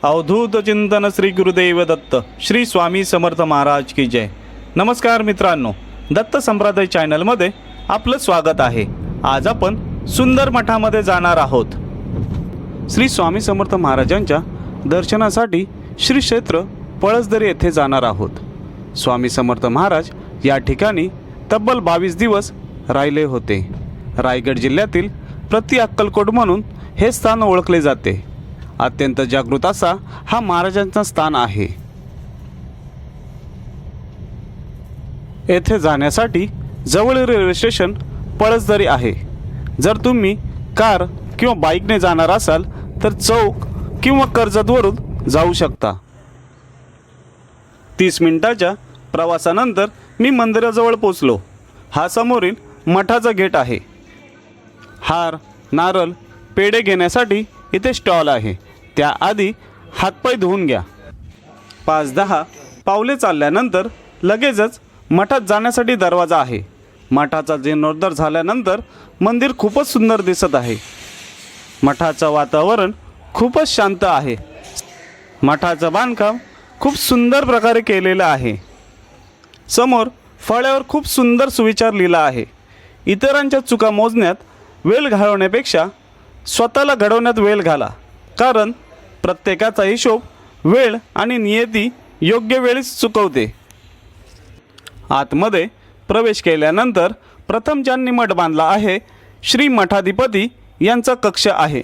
अवधूत चिंतन श्री गुरुदेव दत्त श्री स्वामी समर्थ महाराज की जय। नमस्कार मित्रांनो, दत्त संप्रदाय चॅनलमध्ये आपलं स्वागत आहे। आज आपण सुंदर मठामध्ये जाणार आहोत। श्री स्वामी समर्थ महाराजांच्या दर्शनासाठी श्री क्षेत्र पळसदरी येथे जाणार आहोत। स्वामी समर्थ महाराज या ठिकाणी तब्बल 22 दिवस राहिले होते। रायगड जिल्ह्यातील प्रति अक्कलकोट म्हणून हे स्थान ओळखले जाते। अत्यंत जागृत असा हा महाराजांचा स्थान आहे। येथे जाण्यासाठी जवळील रेल्वे स्टेशन पळसदरी आहे। जर तुम्ही कार किंवा बाईकने जाणार असाल तर चौक किंवा कर्जतवरून जाऊ शकता। 30 मिनिटाच्या प्रवासानंतर मी मंदिराजवळ पोचलो। हा समोरील मठाचा गेट आहे। हार, नारळ, पेढे घेण्यासाठी इथे स्टॉल आहे। त्याआधी हातपाय धुवून घ्या। 5-10 पावले चालल्यानंतर लगेचच मठात जाण्यासाठी दरवाजा आहे। मठाचा जीर्णोद्धार झाल्यानंतर मंदिर खूपच सुंदर दिसत आहे। मठाचं वातावरण खूपच शांत आहे। मठाचं बांधकाम खूप सुंदर प्रकारे केलेलं आहे। समोर फळ्यावर खूप सुंदर सुविचार लिहिला आहे। इतरांच्या चुका मोजण्यात वेळ घालवण्यापेक्षा स्वतःला घडवण्यात वेळ घाला, कारण प्रत्येकाचा हिशोब वेळ आणि नियती योग्य वेळीच चुकवते। आतमध्ये प्रवेश केल्यानंतर प्रथम ज्यांनी मठ बांधला आहे श्री मठाधिपती यांचा कक्ष आहे।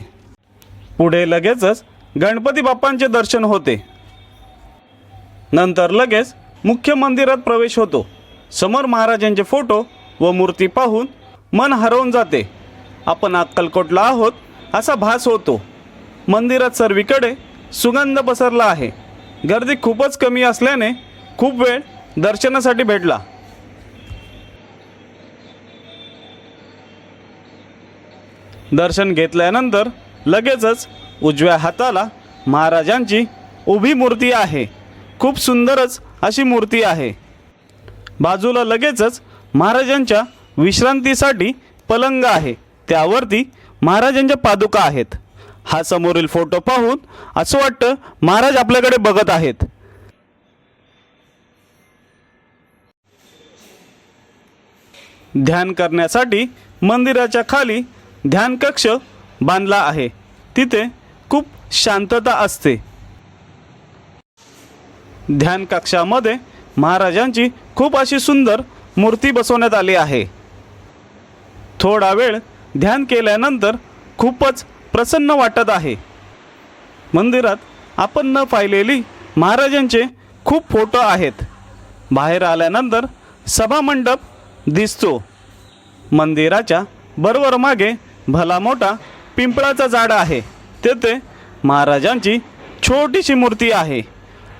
पुढे लगेचच गणपती बाप्पांचे दर्शन होते। नंतर लगेच मुख्य मंदिरात प्रवेश होतो। समोर महाराजांचे फोटो व मूर्ती पाहून मन हरवून जाते। आपण अक्कलकोटला आहोत असा भास होतो। मंदिरात सर्वीकडे सुगंध पसरला आहे। गर्दी खूपच कमी असल्याने खूप वेळ दर्शनासाठी भेटला। दर्शन घेतल्यानंतर लगेचच उजव्या हाताला महाराजांची उभी मूर्ती आहे। खूप सुंदरच अशी मूर्ती आहे। बाजूला लगेचच महाराजांच्या विश्रांतीसाठी पलंग आहे। त्यावरती महाराजांच्या पादुका आहेत। हा समोरील फोटो पाहून असं वाटतं महाराज आपल्याकडे बघत आहेत। ध्यान करण्यासाठी मंदिराच्या खाली ध्यान कक्ष बांधला आहे। तिथे खूप शांतता असते। ध्यान कक्षामध्ये महाराजांची खूप अशी सुंदर मूर्ती बसवण्यात आली आहे। थोडा वेळ ध्यान केल्यानंतर खूपच प्रसन्न वाटत आहे। मंदिरात आपण न पाहिलेली महाराजांचे खूप फोटो आहेत। बाहेर आल्यानंतर सभामंडप दिसतो। मंदिराच्या बरोबर मागे भला मोठा पिंपळाचा झाड आहे। तेथे महाराजांची छोटीशी मूर्ती आहे।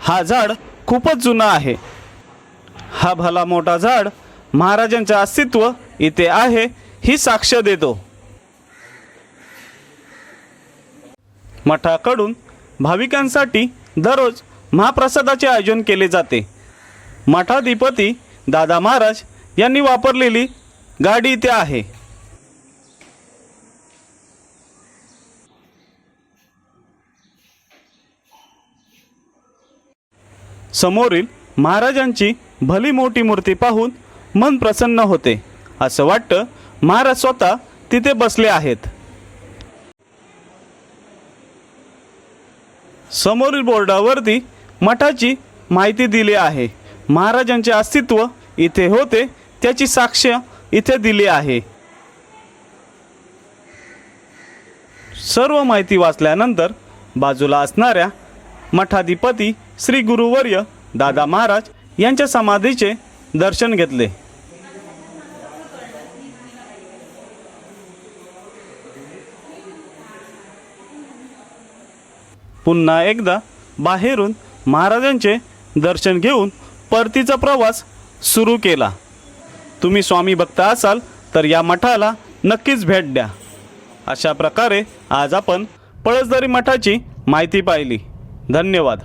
हा झाड खूपच जुना आहे। हा भला मोठा झाड महाराजांचे अस्तित्व इथे आहे ही साक्ष देतो। मठाकडून भाविकांसाठी दररोज महाप्रसादाचे आयोजन केले जाते। मठाधिपती दादा महाराज यांनी वापरलेली गाडी इथे आहे। समोरील महाराजांची भली मोठी मूर्ती पाहून मन प्रसन्न होते। असं वाटतं महाराज स्वतः तिथे बसले आहेत। समोरील बोर्डावरती मठाची माहिती दिली आहे। महाराजांचे अस्तित्व इथे होते त्याची साक्ष इथे दिली आहे। सर्व माहिती वाचल्यानंतर बाजूला असणाऱ्या मठाधिपती श्री गुरुवर्य दादा महाराज यांच्या समाधीचे दर्शन घेतले। पुन्हा एकदा बाहेरून महाराजांचे दर्शन घेऊन परतीचा प्रवास सुरू केला। तुम्ही स्वामी भक्त असाल तर या मठाला नक्कीच भेट द्या। अशा प्रकारे आज आपण पळसदरी मठाची माहिती पाहिली। धन्यवाद।